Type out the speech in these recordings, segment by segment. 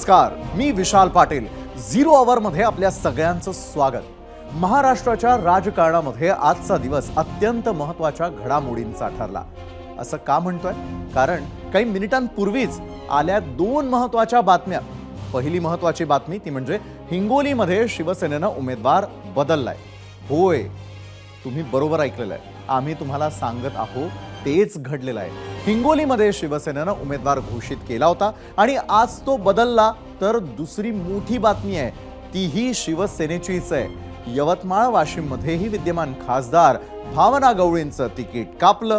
नमस्कार, मी विशाल पाटील. झिरो आवर मध्ये आपल्या सगळ्यांचं स्वागत. महाराष्ट्राच्या राजकारणामध्ये आजचा दिवस अत्यंत महत्त्वाच्या घडामोडींचा ठरला. असं का म्हणतोय? कारण काही मिनिटांपूर्वीच आल्या दोन महत्त्वाच्या बातम्या. पहिली महत्त्वाची बातमी ती म्हणजे हिंगोलीमध्ये शिवसेनेनं उमेदवार बदललाय. होय, तुम्ही बरोबर ऐकलेलं आहे. आम्ही तुम्हाला सांगत आहोत तेच घडलेलं आहे. हिंगोलीमध्ये शिवसेनेनं उमेदवार घोषित केला होता आणि आज तो बदलला. तर दुसरी मोठी बातमी आहे तीही शिवसेनेचीच आहे. यवतमाळ वाशिममध्येही विद्यमान खासदार भावना गवळींचं तिकीट कापलं.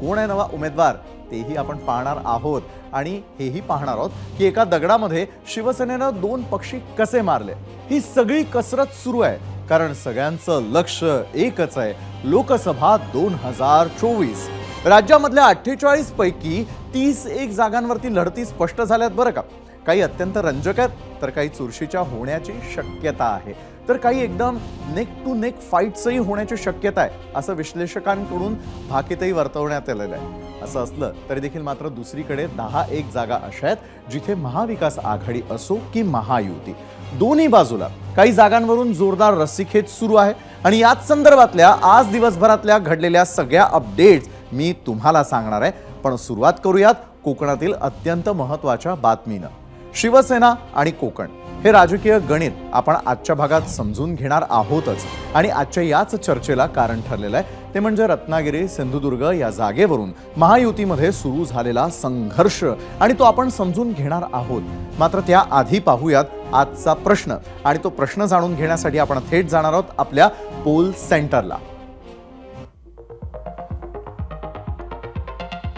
कोण आहे नवा उमेदवार तेही आपण पाहणार आहोत आणि हेही पाहणार आहोत की एका दगडामध्ये शिवसेनेनं दोन पक्षी कसे मारले. ही सगळी कसरत सुरू आहे कारण सगळ्यांचं लक्ष एकच आहे, लोकसभा 2024. राज्यामधल्या 48 पैकी 31 जागांवरती लढती स्पष्ट झाल्यात बरं का. काही अत्यंत रंजक आहेत तर काही चुरशीच्या होण्याची शक्यता आहे, तर काही एकदम नेक टू नेक फाईट्सही होण्याची शक्यता आहे असं विश्लेषकांकडून भाकीतही वर्तवण्यात आलेलं आहे. असं असलं तरी देखील मात्र दुसरीकडे 10-1 जागा अशा आहेत जिथे महाविकास आघाडी असो की महायुती, दोन्ही बाजूला काही जागांवरून जोरदार रस्सीखेच सुरू आहे. आणि याच संदर्भातल्या आज दिवसभरातल्या घडलेल्या सगळ्या अपडेट्स मी तुम्हाला सांगणार आहे. पण सुरुवात करूयात कोकणातील अत्यंत महत्त्वाच्या बातमीनं. शिवसेना आणि कोकण हे राजकीय गणित आपण आजच्या भागात समजून घेणार आहोतच. आणि आजच्या याच चर्चेला कारण ठरलेलं आहे ते म्हणजे रत्नागिरी सिंधुदुर्ग या जागेवरून महायुतीमध्ये सुरू झालेला संघर्ष, आणि तो आपण समजून घेणार आहोत. मात्र त्याआधी पाहूयात आजचा प्रश्न, आणि तो प्रश्न जाणून घेण्यासाठी आपण थेट जाणार आहोत आपल्या पोल सेंटरला.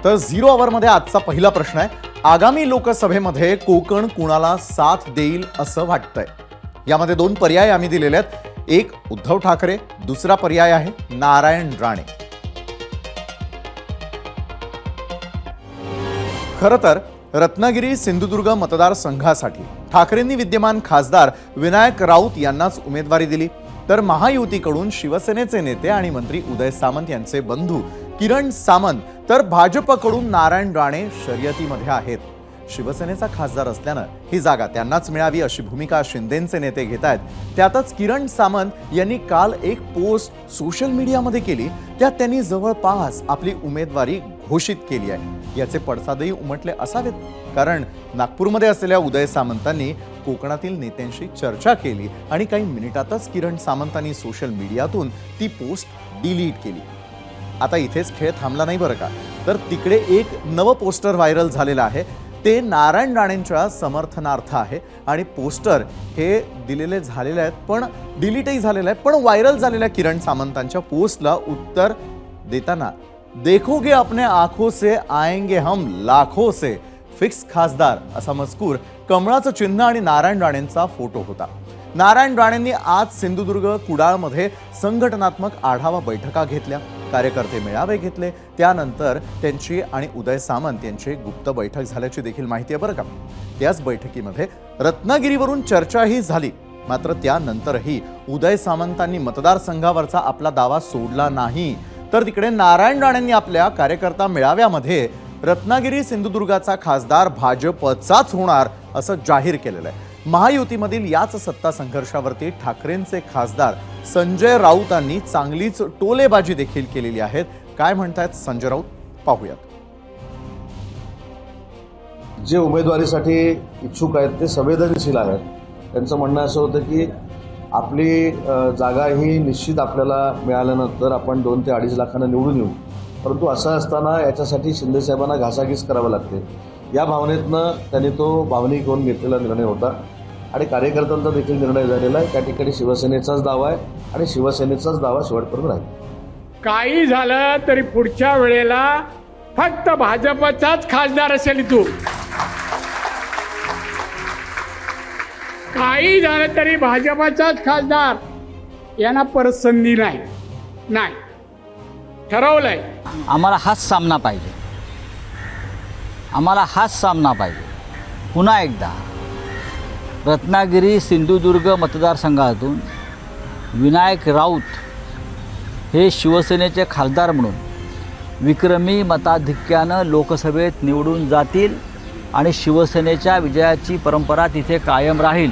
तर झिरो आवर आजचा पहिला प्रश्न आहे, आगामी लोकसभेमध्ये कोकण कुणाला साथ देईल असं वाटतंय? यामध्ये दोन पर्याय आम्ही दिलेले आहेत. एक उद्धव ठाकरे, दुसरा पर्याय आहे नारायण राणे. खरं तर रत्नागिरी सिंधुदुर्ग मतदारसंघासाठी ठाकरेंनी विद्यमान खासदार विनायक राऊत यांनाच उमेदवारी दिली. तर महायुतीकडून शिवसेनेचे नेते आणि मंत्री उदय सामंत यांचे बंधू किरण सामंत, तर भाजपकडून नारायण राणे शर्यतीमध्ये आहेत. शिवसेनेचा खासदार असल्यानं ही जागा त्यांनाच मिळावी अशी भूमिका शिंदेचे नेते घेत आहेत. त्यातच किरण सामंत यांनी काल एक पोस्ट सोशल मीडियामध्ये केली. त्यात त्यांनी जवळपास आपली उमेदवारी घोषित केली आहे. याचे पडसादही उमटले असावेत, कारण नागपूरमध्ये असलेल्या उदय सामंतांनी कोकणातील नेत्यांशी चर्चा केली आणि काही मिनिटातच किरण सामंतांनी सोशल मीडियातून ती पोस्ट डिलीट केली. आता इथेच खेळ थांबला नाही बरं का. तर तिकडे एक नवं पोस्टर व्हायरल झालेलं आहे. ते नारायण राणेंच्या समर्थनार्थ आहे आणि पोस्टर हे दिलेले झालेले आहेत, पण डिलीटही झालेलं आहे. पण व्हायरल झालेल्या किरण सामंतांच्या पोस्टला उत्तर देताना देखोगे अपने आंखों से आएंगे हम लाखों से, फिक्स खासदार असा मजकूर, कमळाचं चिन्ह आणि नारायण राणेंचा फोटो होता. नारायण राणेंनी आज सिंधुदुर्ग कुडाळमध्ये संघटनात्मक आढावा बैठका घेतल्या, कार्यकर्ते मेळावे घेतले. त्यानंतर त्यांची आणि उदय सामंत यांची गुप्त बैठक झाल्याची देखील माहिती आहे बरं का. त्याच बैठकीमध्ये रत्नागिरीवरून चर्चाही झाली. मात्र त्यानंतरही उदय सामंतांनी मतदारसंघावरचा आपला दावा सोडला नाही. तर तिकडे नारायण राणेंनी आपल्या कार्यकर्ता मेळाव्यामध्ये रत्नागिरी सिंधुदुर्गाचा खासदार भाजपचाच होणार असं जाहीर केलेलं आहे. महायुतीमधील याच सत्ता संघर्षावरती ठाकरेंचे खासदार संजय राऊतांनी चांगलीच टोलेबाजी देखील केलेली आहे. काय म्हणतायत संजय राऊत पाहूयात. जे उमेदवारीसाठी इच्छुक आहेत ते संवेदनशील आहेत. त्यांचं म्हणणं असं होतं की आपली जागा ही निश्चित आपल्याला मिळाल्यानंतर आपण 2 ते 2.5 लाखांना निवडून येऊ, परंतु असं असताना याच्यासाठी शिंदेसाहेबांना घासाघीस करावं लागते. या भावनेतनं त्यांनी तो भावनिक होऊन घेतलेला निर्णय होता आणि कार्यकर्त्यांचा देखील निर्णय झालेला आहे. त्या ठिकाणी शिवसेनेचाच दावा आहे आणि शिवसेनेचाच दावा शेवटपर्यंत राहील. काही झालं तरी पुढच्या वेळेला फक्त भाजपचाच खासदार असेल इथून. काही झालं तरी भाजपचाच खासदार, यांना परत संधी नाही. ठरवलंय. आम्हाला हाच सामना पाहिजे, आम्हाला हाच सामना पाहिजे. पुन्हा एकदा रत्नागिरी सिंधुदुर्ग मतदारसंघातून विनायक राऊत हे शिवसेनेचे खासदार म्हणून विक्रमी मताधिक्यानं लोकसभेत निवडून जातील आणि शिवसेनेच्या विजयाची परंपरा तिथे कायम राहील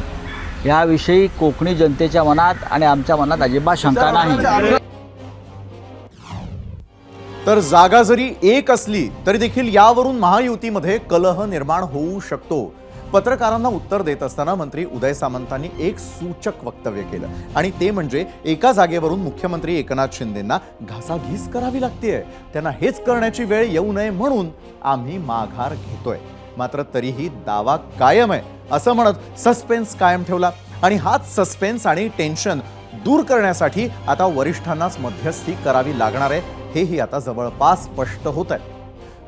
याविषयी कोकणी जनतेच्या मनात आणि आमच्या मनात अजिबात शंका नाही. तर जागा जरी एक असली तरी देखील यावरून महायुतीमध्ये कलह निर्माण होऊ शकतो. पत्रकारांना उत्तर देत असताना मंत्री उदय सामंतांनी एक सूचक वक्तव्य केलं आणि ते म्हणजे एका जागेवरून मुख्यमंत्री एकनाथ शिंदेंना घासाघीस करावी लागतेय, त्यांना हेच करण्याची वेळ येऊ नये म्हणून आम्ही माघार घेतोय. मात्र तरीही दावा कायम आहे असं म्हणत सस्पेन्स कायम ठेवला आणि हाच सस्पेन्स आणि टेन्शन दूर करण्यासाठी आता वरिष्ठांनाच मध्यस्थी करावी लागणार आहे हेही आता जवळपास स्पष्ट होत आहे.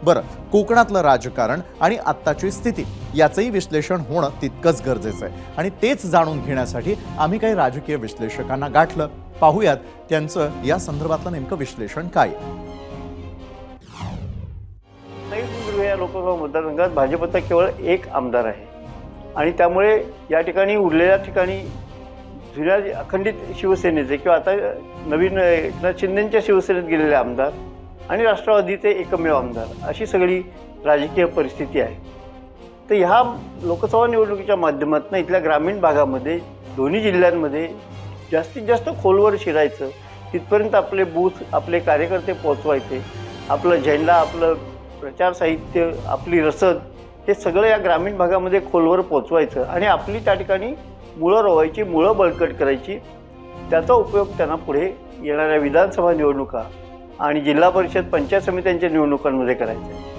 बरं, कोकणातलं राजकारण आणि आत्ताची स्थिती याचंही विश्लेषण होणं तितकंच गरजेचं आहे आणि तेच जाणून घेण्यासाठी आम्ही काही राजकीय विश्लेषकांना गाठलं. पाहूयात त्यांचं या संदर्भातलं नेमकं विश्लेषण काय. सिंधुदुर्ग या लोकसभा मतदारसंघात भाजपचा केवळ एक आमदार आहे आणि त्यामुळे या ठिकाणी उरलेल्या ठिकाणी जुन्या अखंडित शिवसेनेचे किंवा आता नवीन एकनाथ शिंदेंच्या शिवसेनेत गेलेले आमदार आणि राष्ट्रवादीचे एकमेव आमदार अशी सगळी राजकीय परिस्थिती आहे. तर ह्या लोकसभा निवडणुकीच्या माध्यमातून इथल्या ग्रामीण भागामध्ये दोन्ही जिल्ह्यांमध्ये जास्तीत जास्त खोलवर शिरायचं, तिथपर्यंत आपले बूथ आपले कार्यकर्ते पोहोचवायचे, आपलं झेंडा आपलं प्रचार साहित्य आपली रसद हे सगळं या ग्रामीण भागामध्ये खोलवर पोहोचवायचं आणि आपली त्या ठिकाणी मुळं रोवायची, मुळं बळकट करायची. त्याचा उपयोग त्यांना पुढे येणाऱ्या विधानसभा निवडणुका आणि जिल्हा परिषद पंचायत समित्यांच्या निवडणुकांमध्ये करायचं आहे.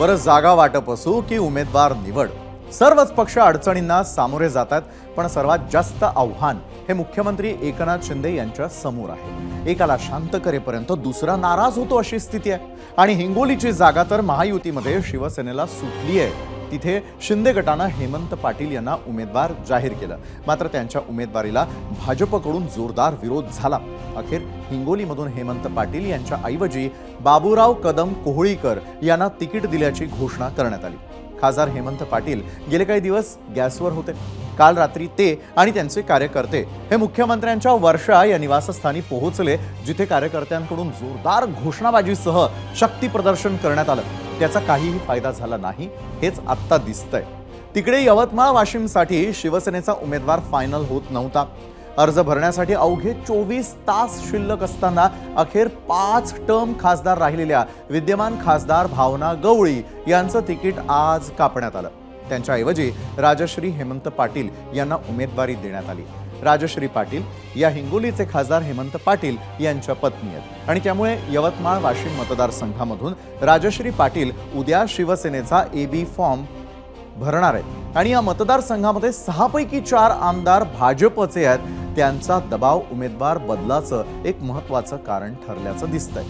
बरं, जागा वाटप असो की उमेदवार निवड, सर्वच पक्ष अडचणींना सामोरे जातात, पण सर्वात जास्त आव्हान हे मुख्यमंत्री एकनाथ शिंदे यांच्या समोर आहे. एकाला शांत करेपर्यंत दुसरा नाराज होतो अशी स्थिती आहे आणि हिंगोलीची जागा तर महायुतीमध्ये शिवसेनेला सुटली आहे. तिथे शिंदे गटानं हेमंत पाटील यांना उमेदवार जाहीर केलं, मात्र त्यांच्या उमेदवारीला भाजपकडून जोरदार विरोध झाला. अखेर हिंगोलीमधून हेमंत पाटील यांच्या ऐवजी बाबूराव कदम कोहळीकर यांना तिकीट दिल्याची घोषणा करण्यात आली. खासदार हेमंत पाटील गेले काही दिवस गॅसवर होते. काल रात्री ते आणि त्यांचे कार्यकर्ते हे मुख्यमंत्र्यांच्या वर्षा या निवासस्थानी पोहोचले, जिथे कार्यकर्त्यांकडून जोरदार घोषणाबाजीसह शक्ती प्रदर्शन करण्यात आलं. त्याचा काहीही फायदा झाला नाही हेच आत्ता दिसतंय. तिकडे यवतमाळ वाशिमसाठी शिवसेनेचा उमेदवार फायनल होत नव्हता. अर्ज भरण्यासाठी अवघे 24 तास शिल्लक असताना अखेर 5 टर्म खासदार राहिलेल्या विद्यमान खासदार भावना गवळी यांचं तिकीट आज कापण्यात आलं. त्यांच्याऐवजी राजश्री हेमंत पाटील यांना उमेदवारी देण्यात आली. राजश्री पाटील या हिंगोलीचे खासदार हेमंत पाटील यांच्या पत्नी आहेत आणि त्यामुळे यवतमाळ वाशिम मतदारसंघामधून राजश्री पाटील उद्या शिवसेनेचा AB फॉर्म भरणार आहेत आणि या मतदारसंघामध्ये 6 पैकी 4 आमदार भाजपचे आहेत. त्यांचा दबाव उमेदवार बदलाचं एक महत्त्वाचं कारण ठरल्याचं दिसतंय.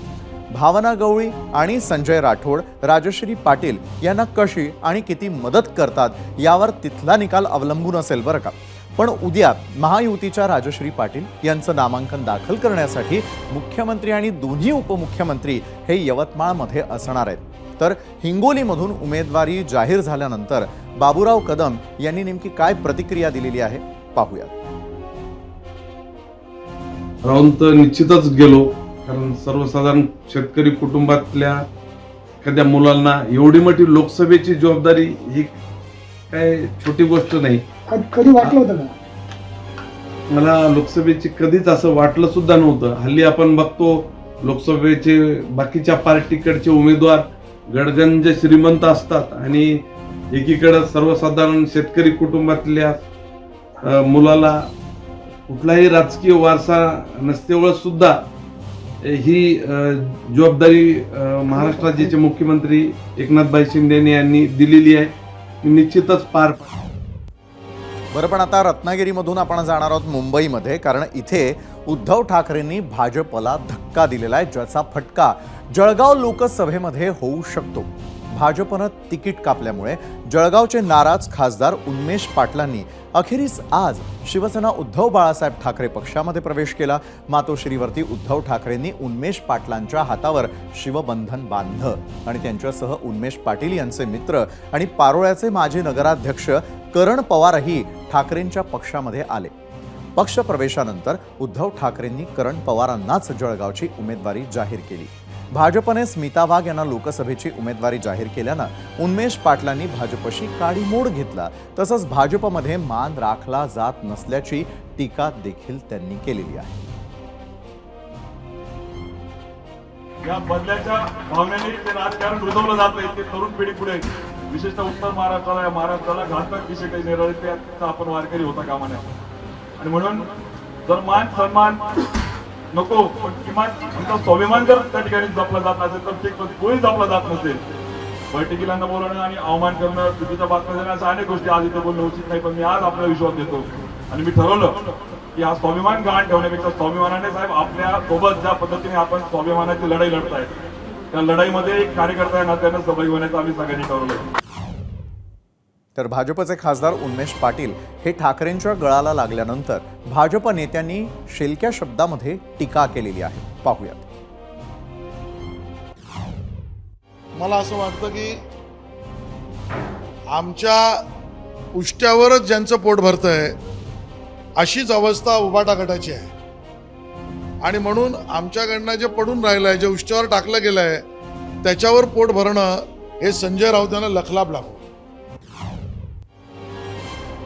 भावना गवळी आणि संजय राठोड राजश्री पाटील यांना कशी आणि किती मदत करतात यावर तिथला निकाल अवलंबून असेल बरं का. पण उद्या महायुतीच्या राजश्री पाटील यांचं नामांकन दाखल करण्यासाठी मुख्यमंत्री आणि दोन्ही उपमुख्यमंत्री हे यवतमाळमध्ये असणार आहेत. तर हिंगोलीमधून उमेदवारी जाहीर झाल्यानंतर बाबूराव कदम यांनी नेमकी काय प्रतिक्रिया दिलेली आहे पाहूया. राहून तर निश्चितच गेलो, कारण सर्वसाधारण शेतकरी कुटुंबातल्या एखाद्या मुलांना एवढी मोठी लोकसभेची जबाबदारी ही काय छोटी गोष्ट नाही. कधी वाटलं होतं का? मला लोकसभेची कधीच असं वाटलं सुद्धा नव्हतं. हल्ली आपण बघतो लोकसभेचे बाकीच्या पार्टीकडचे उमेदवार गडगंज श्रीमंत असतात आणि एकीकडे सर्वसाधारण शेतकरी कुटुंबातल्या मुलाला कुठलाही राजकीय वारसा नसतेवळ सुद्धा ही जबाबदारी महाराष्ट्राचे मुख्यमंत्री एकनाथभाई शिंदे यांनी दिलेली आहे. निश्चितच पार. बरं, पण आता रत्नागिरीमधून आपण जाणार आहोत मुंबईमध्ये, कारण इथे उद्धव ठाकरेंनी भाजपला धक्का दिलेला आहे, ज्याचा फटका जळगाव लोकसभेमध्ये होऊ शकतो. भाजपनं तिकीट कापल्यामुळे जळगावचे नाराज खासदार उन्मेष पाटलांनी अखेरीस आज शिवसेना उद्धव बाळासाहेब ठाकरे पक्षामध्ये प्रवेश केला. मातोश्रीवरती उद्धव ठाकरेंनी उन्मेष पाटलांच्या हातावर शिवबंधन बांधलं आणि त्यांच्यासह उन्मेष पाटील यांचे मित्र आणि पारोळ्याचे माजी नगराध्यक्ष करण पवारही ठाकरेंच्या पक्षामध्ये आले. पक्षप्रवेशानंतर उद्धव ठाकरेंनी करण पवारांनाच जळगावची उमेदवारी जाहीर केली. भाजपने स्मिता वाघ यांना लोकसभेची उमेदवारी जाहीर केल्यानं उन्मेष पाटलांनी भाजपशी काडीमोड घेतला. तसंच भाजपमध्ये मान राखला जात नसल्याची टीका देखील त्यांनी केलेली आहे. या बदल्याच्या भावनेने ते राजकारण रुजवलं जात नाही. ते तरुण पिढी पुढे विशेषतः उत्तर महाराष्ट्राला, या महाराष्ट्राला घातक विषय काही निर्णय त्याचा आपण वारकरी होता कामा नये. आणि म्हणून जर मान सन्मान नको, पण किमान आमचा स्वाभिमान जर त्या ठिकाणी जपला जात नसेल तर ते कोणी जपला जात नसेल. बैठकीलांना बोलवणं आणि अवमान करणं, चुकीच्या बातम्या देणं, अशा अनेक गोष्टी आज इथे बोलणं उचित नाही. पण मी आज आपला विश्वास देतो आणि मी ठरवलं की हा स्वाभिमान गहाण ठेवण्यापेक्षा स्वाभिमानाने साहेब आपल्या सोबत ज्या पद्धतीने आपण स्वाभिमानाची लढाई लढताय त्या लढाईमध्ये एक कार्यकर्ता आहे ना त्यांना सहभागी होण्याचं आम्ही सगळ्यांनी ठरवलं. तर भाजपचे खासदार उन्मेष पाटील हे ठाकरेंच्या गळाला लागल्यानंतर भाजप नेत्यांनी शेलक्या शब्दामध्ये टीका केलेली आहे. पाहूयात. मला असं वाटतं की आमच्या उष्ट्यावरच ज्यांचं पोट भरतंय अशीच अवस्था उभाटा गटाची आहे. आणि म्हणून आमच्याकडनं जे पडून राहिलं आहे, जे उष्ट्यावर टाकलं गेलं आहे त्याच्यावर पोट भरणं हे संजय राऊत यांना लखलाप लागू.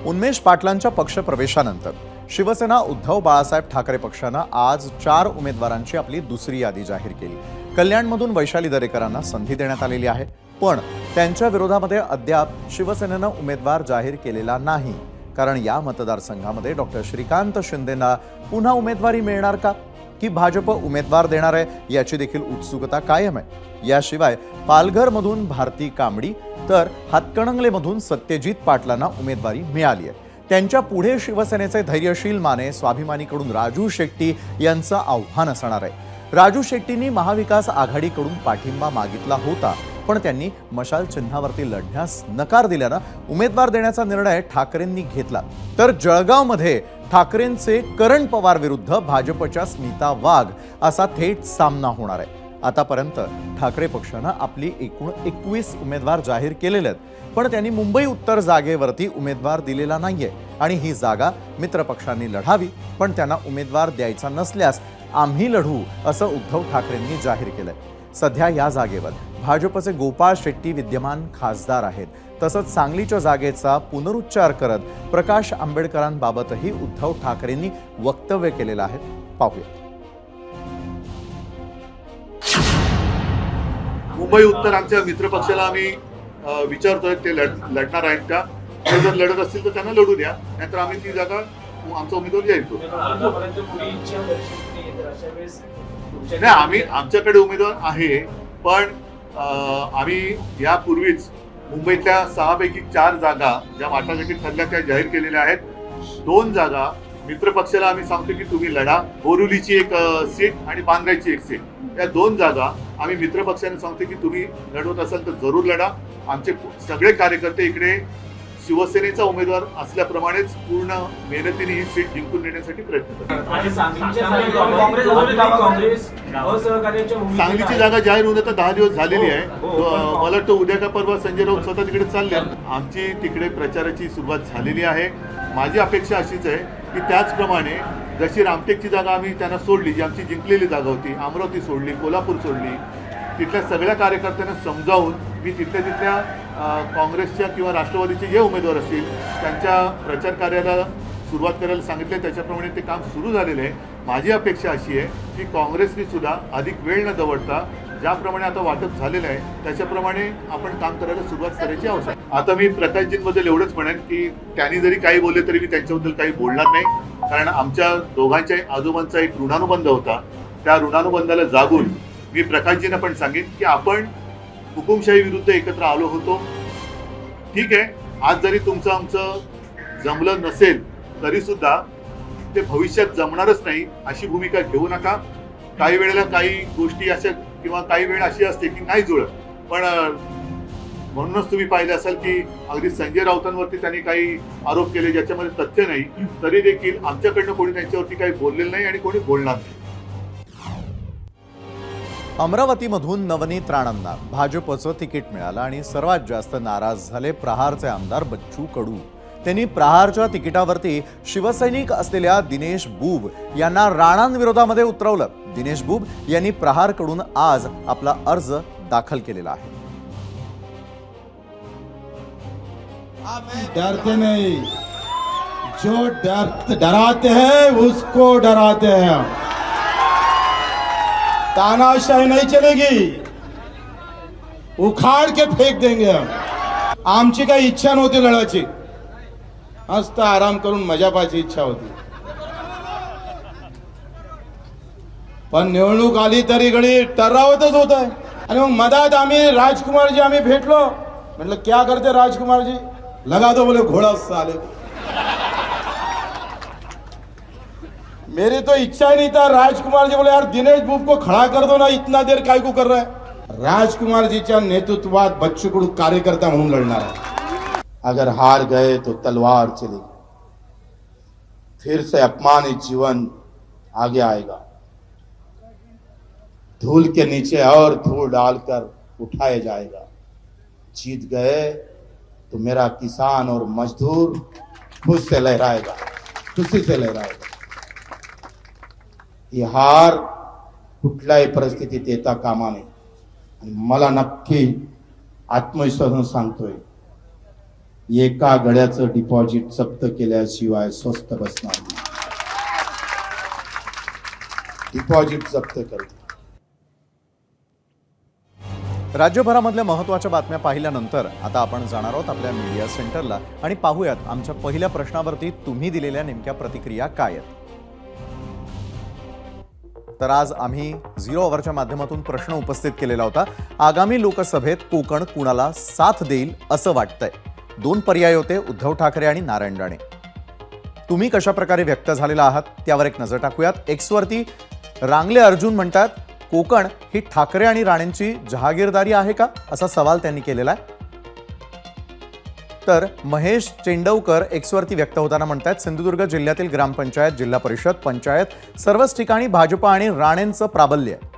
उन्मेष पाटलांच्या पक्षप्रवेशानंतर शिवसेना उद्धव बाळासाहेब ठाकरे पक्षानं आज 4 उमेदवारांची आपली दुसरी यादी जाहीर केली. कल्याणमधून वैशाली दरेकरांना संधी देण्यात आलेली आहे, पण त्यांच्या विरोधामध्ये अद्याप शिवसेनेनं उमेदवार जाहीर केलेला नाही. कारण या मतदारसंघामध्ये डॉक्टर श्रीकांत शिंदेंना पुन्हा उमेदवारी मिळणार का, की भाजप उमेदवार देणार आहे याची देखील उत्सुकता कायम आहे. याशिवाय पालघरमधून भारती कांबडी तर हातकणंगलेमधून सत्यजित पाटलांना उमेदवारी मिळाली आहे. त्यांच्या पुढे शिवसेनेचे धैर्यशील माने स्वाभिमानीकडून राजू शेट्टी यांचं आव्हान असणार आहे. राजू शेट्टींनी महाविकास आघाडीकडून पाठिंबा मागितला होता, पण त्यांनी मशाल चिन्हावरती लढण्यास नकार दिल्यानं उमेदवार देण्याचा निर्णय ठाकरेंनी घेतला. तर जळगावमध्ये ठाकरेंचे करण पवार विरुद्ध भाजपच्या स्मिता वाघ असा थेट सामना होणार आहे. आतापर्यंत ठाकरे पक्षानं आपली एकूण 21 उमेदवार जाहीर केलेले आहेत, पण त्यांनी मुंबई उत्तर जागेवरती उमेदवार दिलेला नाहीये आणि ही जागा मित्रपक्षांनी लढावी, पण त्यांना उमेदवार द्यायचा नसल्यास आम्ही लढू असं उद्धव ठाकरेंनी जाहीर केलंय. सध्या या जागेवर भाजपचे गोपाळ शेट्टी विद्यमान खासदार आहेत. तसंच सांगलीच्या जागेचा पुनरुच्चार करत प्रकाश आंबेडकरांबाबतही उद्धव ठाकरेंनी वक्तव्य केलेलं आहे. पाहूया. मुंबई उत्तर आमच्या मित्रपक्षाला आम्ही विचारतोय ते लढणार आहेत का. ते जर लढत असतील तर त्यांना लढू द्या, नाहीतर आम्ही ती जागा आमचा उमेदवार जाहीर करू. नाही, आम्ही आमच्याकडे उमेदवार आहे, पण आम्ही यापूर्वीच मुंबईतल्या 6 पैकी 4 जागा ज्या वाटाघाटी ठरल्या त्या जाहीर केलेल्या आहेत. 2 जागा मित्रपक्षाला आम्ही सांगतो की तुम्ही लढा. बोरिवलीची एक सीट आणि बांद्र्याची एक सीट, या 2 जागा आम्ही मित्रपक्षाने सांगतो की तुम्ही लढवत असाल तर जरूर लढा. आमचे सगळे कार्यकर्ते इकडे शिवसेनेचा उमेदवार असल्याप्रमाणेच पूर्ण मेहनतीने ही सीट जिंकून नेण्यासाठी प्रयत्न करतात. सांगलीची जागा जाहीर होऊन आता 10 दिवस झालेली आहे. मला वाटतं उद्या का परवा संजय राऊत स्वतः तिकडे चालले. आमची तिकडे प्रचाराची सुरुवात झालेली आहे. माझी अपेक्षा अशीच आहे की त्याचप्रमाणे जशी रामटेकची जागा आम्ही त्यांना सोडली, जी आमची जिंकलेली जागा होती, अमरावती सोडली, कोल्हापूर सोडली, तिथल्या सगळ्या कार्यकर्त्यांना समजावून मी तिथल्या काँग्रेसच्या किंवा राष्ट्रवादीचे जे उमेदवार असतील त्यांच्या प्रचार कार्याला सुरुवात करायला सांगितले. त्याच्याप्रमाणे ते काम सुरू झालेलं आहे. माझी अपेक्षा अशी आहे की काँग्रेसने सुद्धा अधिक वेळ न दवडता ज्याप्रमाणे आता वाटप झालेलं आहे त्याच्याप्रमाणे आपण काम करायला सुरुवात करायची आवश्यकता आहे. आता मी प्रकाशजींबद्दल एवढंच म्हणेन की त्यांनी जरी काही बोलले तरी मी त्यांच्याबद्दल काही बोलणार नाही, कारण आमच्या दोघांच्या आजोबांचा एक ऋणानुबंध होता. त्या ऋणानुबंधाला जागून मी प्रकाशजींना पण सांगेन की आपण हुकुमशाही विरुद्ध एकत्र आलो होतो. ठीक आहे, आज जरी तुमचं आमचं जमलं नसेल तरी सुद्धा ते भविष्यात जमणारच नाही अशी भूमिका घेऊ नका. काही वेळेला काही गोष्टी अशा किंवा काही वेळ अशी असते की नाही जुळत, पण म्हणूनच तुम्ही पाहिलं असाल की अगदी संजय राऊतांवरती त्यांनी काही आरोप केले ज्याच्यामध्ये तथ्य नाही, तरी देखील आमच्याकडनं कोणी त्यांच्यावरती काही बोललेलं नाही आणि कोणी बोलणार नाही. अमरावतीमधून नवनीत राणांना भाजपचं तिकीट मिळालं आणि सर्वात जास्त नाराज झाले प्रहारचे आमदार बच्चू कडू. त्यांनी प्रहारच्या तिकिटावरती शिवसैनिक असलेल्या दिनेश बुब यांना राणांविरोधामध्ये उतरवलं. दिनेश बुब यांनी प्रहारकडून आज आपला अर्ज दाखल केलेला आहे. डरते नहीं, जो डराते हैं उसको डराते हैं. तानाशाही नहीं चलेगी, उखाड़ के फेक देंगे हम. आमची काही इच्छा नव्हती लढायची, मस्त आराम करून मजा पाहायची इच्छा होती. पण निवडणूक आली तरी गडी टर्रावतच होत आहे. आणि मग मधात आम्ही राजकुमारजी आम्ही भेटलो, म्हटलं क्या करते राजकुमारजी, लगा दो बोले घोड़ा साले. मेरी तो इच्छा ही नहीं था. राजकुमार जी बोले यार दिनेश बुब को खड़ा कर दो ना, इतना देर काय को कर रहा है. राजकुमार जीच्या नेतृत्वात बच्चू कडू कार्यकर्ता म्हणून लढणार आहे. अगर हार गए तो तलवार चलेगी, फिर से अपमानित जीवन आगे आएगा. धूल के नीचे और धूल डालकर उठाया जाएगा. जीत गए तो मेरा किसान और मजदूर खुद से लहराएगा, खुशी से लहराएगा. ही हार कुठल्याही परिस्थितीत येता कामा नये. आणि मला नक्की आत्मविश्वासानं सांगतोय, एका गड्याचं डिपॉझिट जप्त केल्याशिवाय स्वस्त बसणार नाही. डिपॉझिट जप्त करतो. राज्यभरामधल्या महत्त्वाच्या बातम्या पाहिल्यानंतर आता आपण जाणार आहोत आपल्या मीडिया सेंटरला आणि पाहूयात आमच्या पहिल्या प्रश्नावरती तुम्ही दिलेल्या नेमक्या प्रतिक्रिया काय आहेत. तर आज आम्ही 0 ओव्हरच्या माध्यमातून प्रश्न उपस्थित केलेला होता. आगामी लोकसभेत कोकण कुणाला साथ देईल असं वाटतंय. 2 पर्याय होते, उद्धव ठाकरे आणि नारायण राणे. तुम्ही कशा प्रकारे व्यक्त झालेला आहात त्यावर एक नजर टाकूयात. एक्सवरती रांगले अर्जुन म्हणतात, कोकण ही ठाकरे आणि राणेंची जहागीरदारी आहे का, असा सवाल त्यांनी केलेला आहे. तर महेश चेंडवकर एक्सवरती व्यक्त होताना म्हणतात, सिंधुदुर्ग जिल्ह्यातील ग्रामपंचायत, जिल्हा परिषद, पंचायत सर्वच ठिकाणी भाजपा आणि राणेंचं प्राबल्य आहे.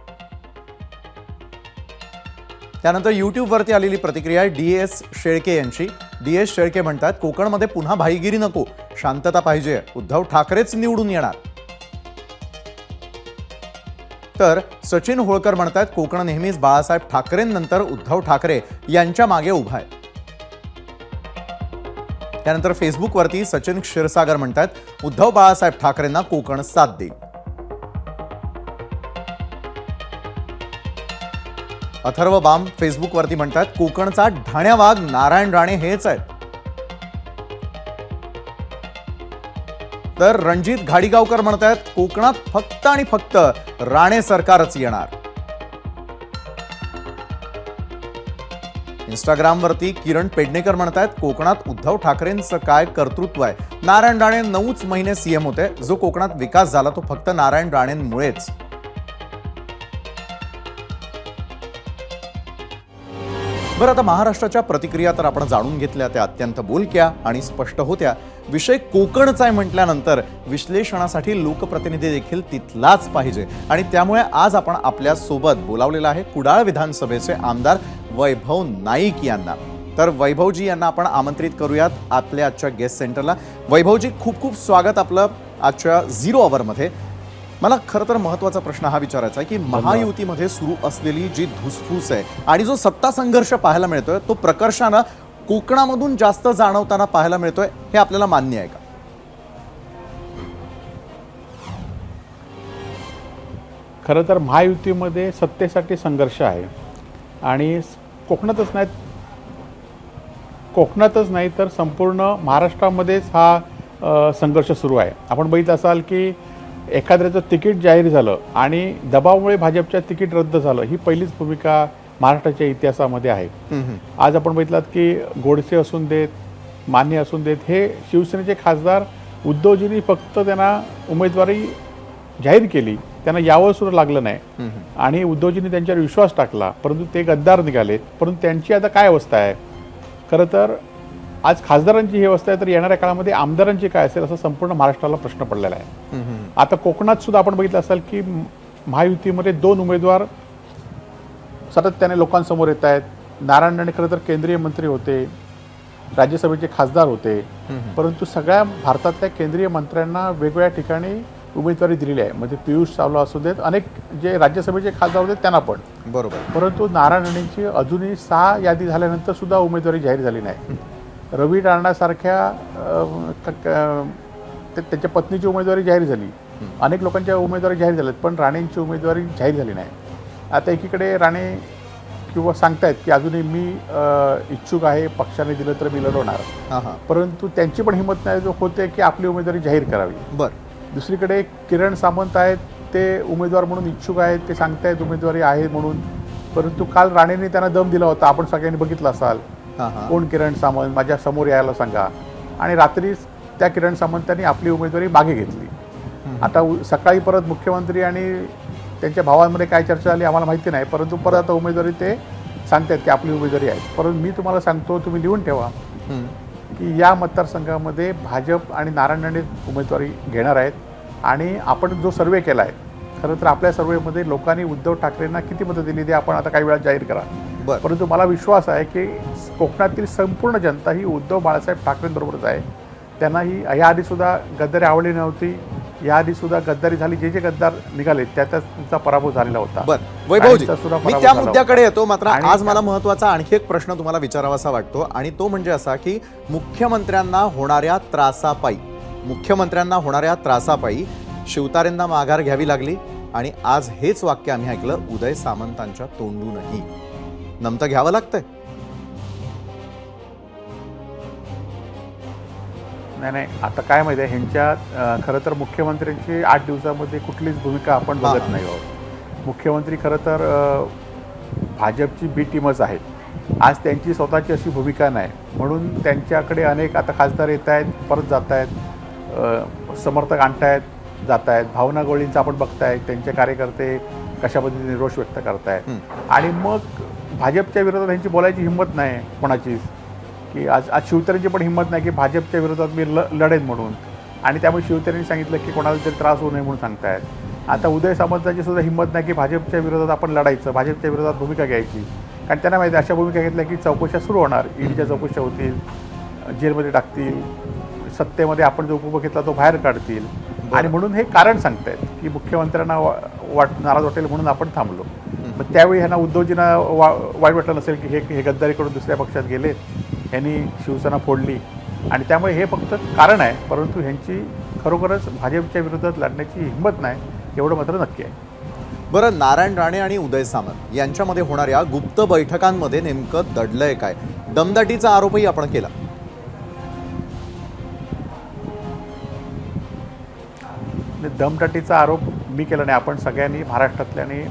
त्यानंतर युट्यूबवरती आलेली प्रतिक्रिया आहे DS शेळके यांची. DS शेळके म्हणतात, कोकणमध्ये पुन्हा भाईगिरी नको, शांतता पाहिजे, उद्धव ठाकरेच निवडून येणार. तर सचिन होळकर म्हणतात, कोकण नेहमीच बाळासाहेब ठाकरेंनंतर उद्धव ठाकरे यांच्या मागे उभा आहे. त्यानंतर फेसबुकवरती सचिन क्षीरसागर म्हणतात, उद्धव बाळासाहेब ठाकरेंना कोकण साथ देईल. अथर्व बाम फेसबुकवरती म्हणतात, कोकणचा ढाण्यावाग नारायण राणे हेच आहेत. तर रणजित घाडीगावकर म्हणतात, कोकणात फक्त आणि फक्त राणे सरकारच येणार. इंस्टाग्रामवरती किरण पेडणेकर म्हणतात, कोकणात उद्धव ठाकरेंचं काय कर्तृत्व आहे, नारायण राणे 9 महिने सीएम होते, जो कोकणात विकास झाला तो फक्त नारायण राणेंमुळेच. बरं, आता महाराष्ट्राच्या प्रतिक्रिया तर आपण जाणून घेतल्या, त्या अत्यंत बोलक्या आणि स्पष्ट होत्या. विषय कोकणचा आहे म्हटल्यानंतर विश्लेषणासाठी लोकप्रतिनिधी देखील तिथलाच पाहिजे आणि त्यामुळे आज आपण आपल्या सोबत बोलावलेला आहे कुडाळ विधानसभेचे आमदार वैभव नाईक यांना. तर वैभवजी यांना आपण आमंत्रित करूयात आपल्या आजच्या गेस्ट सेंटरला. वैभवजी, खूप खूप स्वागत आपलं आजच्या 0 ओव्हरमध्ये. मला खरं तर महत्त्वाचा प्रश्न हा विचारायचा आहे की महायुतीमध्ये सुरू असलेली जी धुसफूस आहे आणि जो सत्ता संघर्ष पाहायला मिळतोय तो प्रकर्षानं कोकणामधून जास्त जाणवताना पाहायला मिळतोय, हे आपल्याला मान्य आहे का? खरं तर महायुतीमध्ये सत्तेसाठी संघर्ष आहे आणि कोकणातच नाही तर संपूर्ण महाराष्ट्रामध्येच हा संघर्ष सुरू आहे. आपण बघितलं असाल की एखाद्याचं तिकीट जाहीर झालं आणि दबावामुळे भाजपच्या तिकीट रद्द झालं, ही पहिलीच भूमिका महाराष्ट्राच्या इतिहासामध्ये आहे. आज आपण बघितलात की गोडसे असून देत, माने असून देत, हे शिवसेनेचे खासदार उद्धवजींनी फक्त त्यांना उमेदवारी जाहीर केली, त्यांना यावं सुद्धा लागलं नाही आणि उद्धवजींनी त्यांच्यावर विश्वास टाकला, परंतु ते गद्दार निघालेत. परंतु त्यांची आता काय अवस्था आहे? खरं तर आज खासदारांची ही अवस्था आहे, तर येणाऱ्या काळामध्ये आमदारांची काय असेल असा संपूर्ण महाराष्ट्राला प्रश्न पडलेला आहे. आता कोकणात सुद्धा आपण बघितलं असाल की महायुतीमध्ये 2 उमेदवार सातत्याने लोकांसमोर येत आहेत. नारायण राणे खरं तर केंद्रीय मंत्री होते, राज्यसभेचे खासदार होते, परंतु सगळ्या भारतातल्या केंद्रीय मंत्र्यांना वेगवेगळ्या ठिकाणी उमेदवारी दिलेली आहे. म्हणजे पियुष चावला असू देत, अनेक जे राज्यसभेचे खासदार होते त्यांना पण. बरोबर. परंतु नारायण राणेंची अजूनही 6 यादी झाल्यानंतर सुद्धा उमेदवारी जाहीर झाली नाही. रवी राणासारख्या त्यांच्या पत्नीची उमेदवारी जाहीर झाली, अनेक लोकांच्या उमेदवारी जाहीर झाल्यात, पण राणेंची उमेदवारी जाहीर झाली नाही. आता एकीकडे राणे किंवा सांगतायत की अजूनही मी इच्छुक आहे, पक्षाने दिलं तर मी लढवणार, परंतु त्यांची पण हिंमत नाही होते की आपली उमेदवारी जाहीर करावी. बरं. दुसरीकडे किरण सामंत आहेत, ते उमेदवार म्हणून इच्छुक आहेत, ते सांगतायत उमेदवारी आहे म्हणून, परंतु काल राणेंनी त्यांना दम दिला होता, आपण सगळ्यांनी बघितलं असाल. कोण किरण सामंत, माझ्या समोर यायला सांगा. आणि रात्रीच त्या किरण सामंतांनी आपली उमेदवारी मागे घेतली. आता सकाळी परत मुख्यमंत्री आणि त्यांच्या भावांमध्ये काय चर्चा झाली आम्हाला माहिती नाही, परंतु परत आता उमेदवारी ते सांगतात की आपली उमेदवारी आहे. परंतु मी तुम्हाला सांगतो, तुम्ही लिहून ठेवा की या मतदारसंघामध्ये भाजप आणि नारायण राणे उमेदवारी घेणार आहेत. आणि आपण जो सर्वे केला आहे, खरं तर आपल्या सर्वेमध्ये लोकांनी उद्धव ठाकरेंना किती मतं दिली ते आपण आता काही वेळा जाहीर करा. परंतु मला विश्वास आहे की कोकणातील संपूर्ण जनता ही उद्धव बाळासाहेब ठाकरेंबरोबरच आहे. त्यांना ही याआधीसुद्धा गद्दारी आवडली नव्हती, याआधीसुद्धा गद्दारी झाली, जे गद्दार निघाले त्याचा पराभव झालेला होता. बरं वैभवजी, मी त्या मुद्द्याकडे येतो. मात्र आज मला महत्त्वाचा आणखी एक प्रश्न तुम्हाला विचारावासा वाटतो, आणि तो म्हणजे असा की मुख्यमंत्र्यांना होणाऱ्या त्रासापायी शिवतारेंना माघार घ्यावी लागली. आणि आज हेच वाक्य आम्ही ऐकलं उदय सामंतांच्या तोंडूनही. नमतं घ्यावं लागतंय? नाही, आता काय माहिती आहे, ह्यांच्या खरं तर मुख्यमंत्र्यांची 8 दिवसामध्ये कुठलीच भूमिका आपण बघत नाही आहोत. मुख्यमंत्री खरं तर भाजपची बी टीमच आहेत. आज त्यांची स्वतःची अशी भूमिका नाही, म्हणून त्यांच्याकडे अनेक आता खासदार येत आहेत, परत जात आहेत, समर्थक आणतायत, जात आहेत. भावना गवळींचं आपण बघताय, त्यांचे कार्यकर्ते कशा पद्धतीने रोष व्यक्त करतायत. आणि मग भाजपच्या विरोधात त्यांची बोलायची हिंमत नाही कोणाचीच, की आज शिवतारेंची पण हिंमत नाही की भाजपच्या विरोधात मी लढेन म्हणून. आणि त्यामुळे शिवतारेंनी सांगितलं की कोणाला तरी त्रास होऊ नये म्हणून सांगतायत. आता उदय सामंतांची सुद्धा हिंमत नाही की भाजपच्या विरोधात आपण लढायचं, भाजपच्या विरोधात भूमिका घ्यायची. कारण त्यांना माहिती आहे अशा भूमिका घेतल्या की चौकशा सुरू होणार, ईडीच्या चौकशा होतील, जेलमध्ये टाकतील, सत्तेमध्ये आपण जो उपभोग घेतला तो बाहेर काढतील. आणि म्हणून हे कारण सांगतायत की मुख्यमंत्र्यांना नाराज वाटेल म्हणून आपण थांबलो. मग त्यावेळी ह्यांना उद्धवजींना वाईट वाटलं नसेल की हे गद्दारी करून दुसऱ्या पक्षात गेलेत, ह्यांनी शिवसेना फोडली, आणि त्यामुळे हे फक्त कारण आहे. परंतु ह्यांची खरोखरच भाजपच्या विरोधात लढण्याची हिंमत नाही, एवढं मात्र नक्की आहे. बरं, नारायण राणे आणि उदय सामंत यांच्यामध्ये होणाऱ्या गुप्त बैठकांमध्ये नेमकं दडलंय काय? दमदाटीचा आरोपही आपण केला. दमदाटीचा आरोप मी केला नाही, आपण सगळ्यांनी महाराष्ट्रातल्याने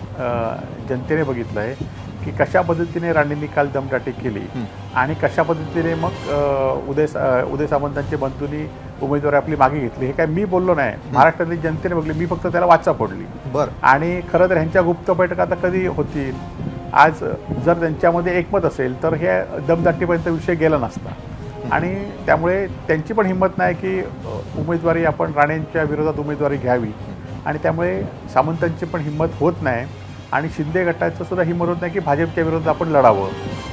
जनतेने बघितलं आहे की कशा पद्धतीने राणेंनी काल दमदाटी केली आणि कशा पद्धतीने मग उदय सामंतांच्या बंधूंनी उमेदवारी आपली मागे घेतली. हे काय मी बोललो नाही, महाराष्ट्रातली जनतेने बघली, मी फक्त त्याला वाचा फोडली. आणि खरं तर ह्यांच्या गुप्त बैठका आता कधी होतील? आज जर त्यांच्यामध्ये एकमत असेल तर हे दमदाटीपर्यंत विषय गेला नसता. आणि त्यामुळे त्यांची पण हिंमत नाही की उमेदवारी आपण राणेंच्या विरोधात उमेदवारी घ्यावी, आणि त्यामुळे सामंतांची पण हिंमत होत नाही, आणि शिंदे गटाचं सुद्धा हिंमत होत नाही की भाजपच्या विरोधात आपण लढावं,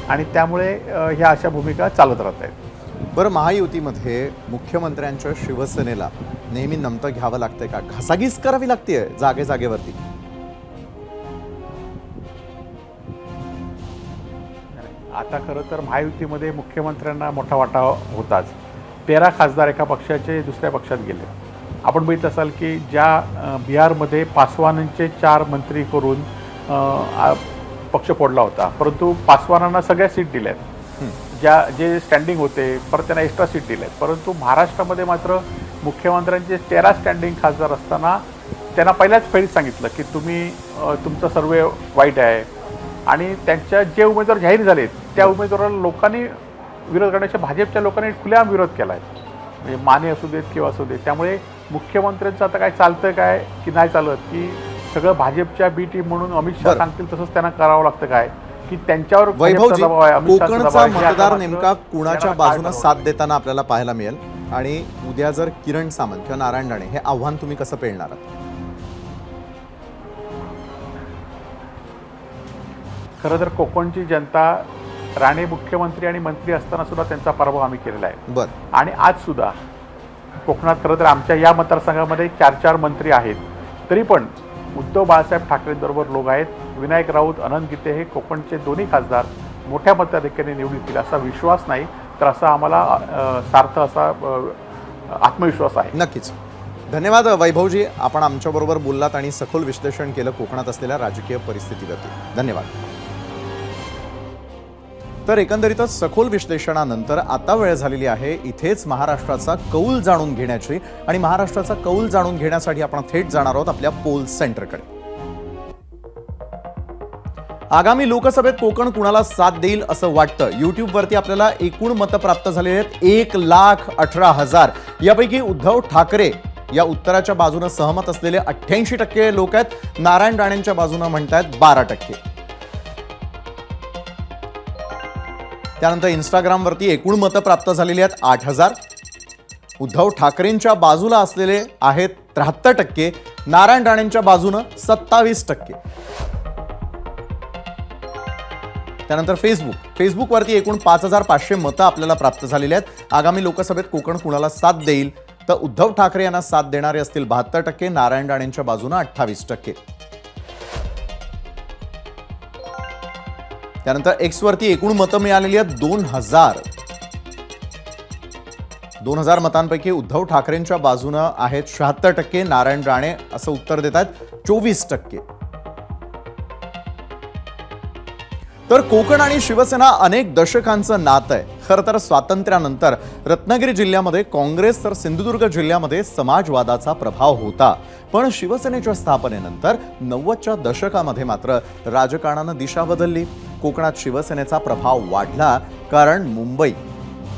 आणि त्यामुळे ह्या अशा भूमिका चालत राहत आहेत. बरं, महायुतीमध्ये मुख्यमंत्र्यांच्या शिवसेनेला नेहमी नमतं घ्यावं लागतंय का? घासाघीस करावी लागते जागेवरती? आता खरं तर महायुतीमध्ये मुख्यमंत्र्यांना मोठा वाटा होताच. 13 खासदार एका पक्षाचे दुसऱ्या पक्षात गेले. आपण बघितलं असाल की ज्या बिहारमध्ये पासवानांचे 4 मंत्री करून पक्ष फोडला होता, परंतु पासवानांना सगळ्या सीट दिल्यात, जे स्टँडिंग होते, परत त्यांना एक्स्ट्रा सीट दिल्यात. परंतु महाराष्ट्रामध्ये मात्र मुख्यमंत्र्यांचे 13 स्टँडिंग खासदार असताना त्यांना पहिल्याच फेरीत सांगितलं की तुम्ही तुमचा सर्वे वाईट आहे, आणि त्यांच्या जे उमेदवार जाहीर झालेत त्या उमेदवाराला लोकांनी विरोध करण्याच्या भाजपच्या लोकांनी खुलेआम विरोध केला आहे, म्हणजे माने असू देत किंवा असू देत. त्यामुळे मुख्यमंत्र्यांचं आता काय चालतं काय की नाही चालत, की सगळं भाजपच्या बी टीम म्हणून अमित शहा सांगतील तसंच त्यांना करावं लागतं काय, की त्यांच्यावर वैभवजी, कोकणचा मतदार नेमका कुणाच्या बाजूनं साथ देताना आपल्याला पाहायला मिळेल? आणि उद्या जर किरण सामंत किंवा नारायण राणे हे आव्हान तुम्ही कसं पेलणार आहात? खरं तर कोकणची जनता राणे मुख्यमंत्री आणि मंत्री असताना सुद्धा त्यांचा पराभव आम्ही केलेला आहे. बरं. आणि आज सुद्धा कोकणात खरं तर आमच्या या मतदारसंघामध्ये 4 मंत्री आहेत, तरी पण उद्धव बाळासाहेब ठाकरेंबरोबर लोक आहेत. विनायक राऊत, अनंत गीते हे कोकणचे दोन्ही खासदार मोठ्या मताधिक्याने निवडून येतील असा विश्वास नाही, तर असा आम्हाला सार्थ असा आत्मविश्वास आहे. नक्कीच. धन्यवाद वैभवजी, आपण आमच्याबरोबर बोललात आणि सखोल विश्लेषण केलं कोकणात असलेल्या राजकीय परिस्थितीवरती. धन्यवाद. तर एकंदरीतच सखोल विश्लेषणानंतर आता वेळ झालेली आहे इथेच महाराष्ट्राचा कौल जाणून घेण्याची, आणि महाराष्ट्राचा कौल जाणून घेण्यासाठी आपण थेट जाणार आहोत आपल्या पोल सेंटरकडे. आगामी लोकसभेत कोकण कुणाला साथ देईल असं वाटतं? युट्यूबवरती आपल्याला एकूण मतं प्राप्त झालेली आहेत 1,18,000. यापैकी उद्धव ठाकरे या उत्तराच्या बाजूने सहमत असलेले 88% लोक आहेत. नारायण राणेंच्या बाजूने म्हणतायत 12%. त्यानंतर इंस्टाग्रामवरती एकूण मतं प्राप्त झालेली आहेत 8,000. उद्धव ठाकरेंच्या बाजूला असलेले आहेत 73%. नारायण राणेंच्या बाजूने 27%. त्यानंतर फेसबुकवरती एकूण 5,500 मतं आपल्याला प्राप्त झालेली आहेत. आगामी लोकसभेत कोकण कुणाला साथ देईल तर उद्धव ठाकरे यांना साथ देणारे असतील 72%. नारायण राणेंच्या बाजूने 28%. त्यानंतर एक्सवरती एकूण मतं मिळालेली आहेत 2,000 मतांपैकी उद्धव ठाकरेंच्या बाजूने आहेत 76%. नारायण राणे असं उत्तर देत आहेत 24%. तर कोकण आणि शिवसेना अनेक दशकांचं नातं आहे. खरं तर स्वातंत्र्यानंतर रत्नागिरी जिल्ह्यामध्ये काँग्रेस तर सिंधुदुर्ग जिल्ह्यामध्ये समाजवादाचा प्रभाव होता, पण शिवसेनेच्या स्थापनेनंतर 90च्या दशकामध्ये मात्र राजकारणानं दिशा बदलली. कोकणात शिवसेनेचा प्रभाव वाढला, कारण मुंबई.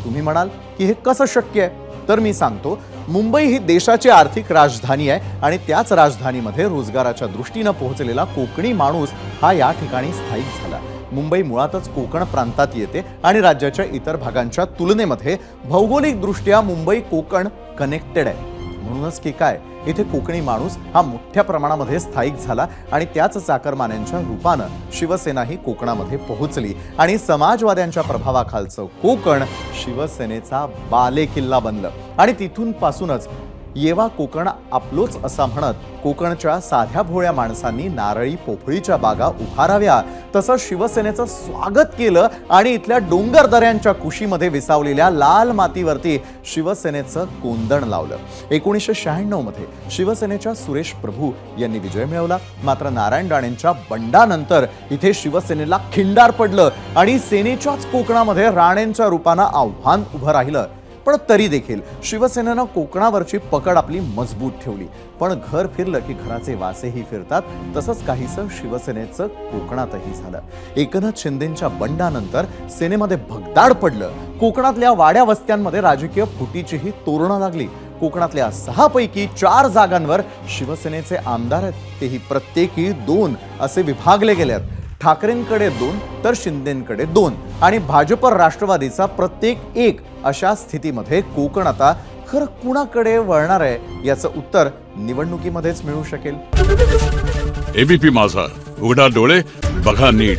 तुम्ही म्हणाल की हे कसं शक्य आहे? तर मी सांगतो, मुंबई ही देशाची आर्थिक राजधानी आहे आणि त्याच राजधानीमध्ये रोजगाराच्या दृष्टीनं पोहोचलेला कोकणी माणूस हा या ठिकाणी स्थायिक झाला. मुंबई मुळातच कोकण प्रांतात येते आणि राज्याच्या इतर भागांच्या तुलनेमध्ये भौगोलिकदृष्ट्या मुंबई कोकण कनेक्टेड आहे. म्हणूनच की काय, इथे कोकणी माणूस हा मोठ्या प्रमाणामध्ये स्थायिक झाला आणि त्याच चाकरमान्यांच्या रूपानं शिवसेना ही कोकणामध्ये पोहोचली आणि समाजवाद्यांच्या प्रभावाखालचं कोकण शिवसेनेचा बालेकिल्ला बनलं. आणि तिथून पासूनच येवा कोकण आपलोच असा म्हणत कोकणच्या साध्या भोळ्या माणसांनी नारळी पोफळीच्या बागा उभाराव्या तसं शिवसेनेचं स्वागत केलं आणि इथल्या डोंगर दऱ्यांच्या कुशीमध्ये विसावलेल्या लाल मातीवरती शिवसेनेचं कोंदण लावलं. 1996 मध्ये शिवसेनेच्या सुरेश प्रभू यांनी विजय मिळवला. मात्र नारायण राणेंच्या बंडानंतर इथे शिवसेनेला खिंडार पडलं आणि सेनेच्याच कोकणामध्ये राणेंच्या रूपानं आव्हान उभं राहिलं. पण तरी देखील शिवसेनेनं कोकणावरची पकड आपली मजबूत ठेवली. पण घर फिरलं की घराचे वासेही फिरतात, तसंच काहीसं शिवसेनेचं कोकणातही झालं. एकनाथ शिंदेंच्या बंडानंतर सेनेमध्ये भगदाड पडलं. कोकणातल्या वाड्या वस्त्यांमध्ये राजकीय फुटीचीही तोरणं लागली. कोकणातल्या 6 पैकी 4 जागांवर शिवसेनेचे आमदार आहेत, तेही प्रत्येकी 2 असे विभागले गेले आहेत. ठाकरेंकडे 2 तर शिंदेंकडे 2 आणि भाजप राष्ट्रवादीचा प्रत्येक 1. अशा स्थितीमध्ये कोकण आता खरं कुणाकडे वळणार आहे याचं उत्तर निवडणुकीमध्येच मिळू शकेल. एबीपी माझा, उघडा डोळे बघा नीट.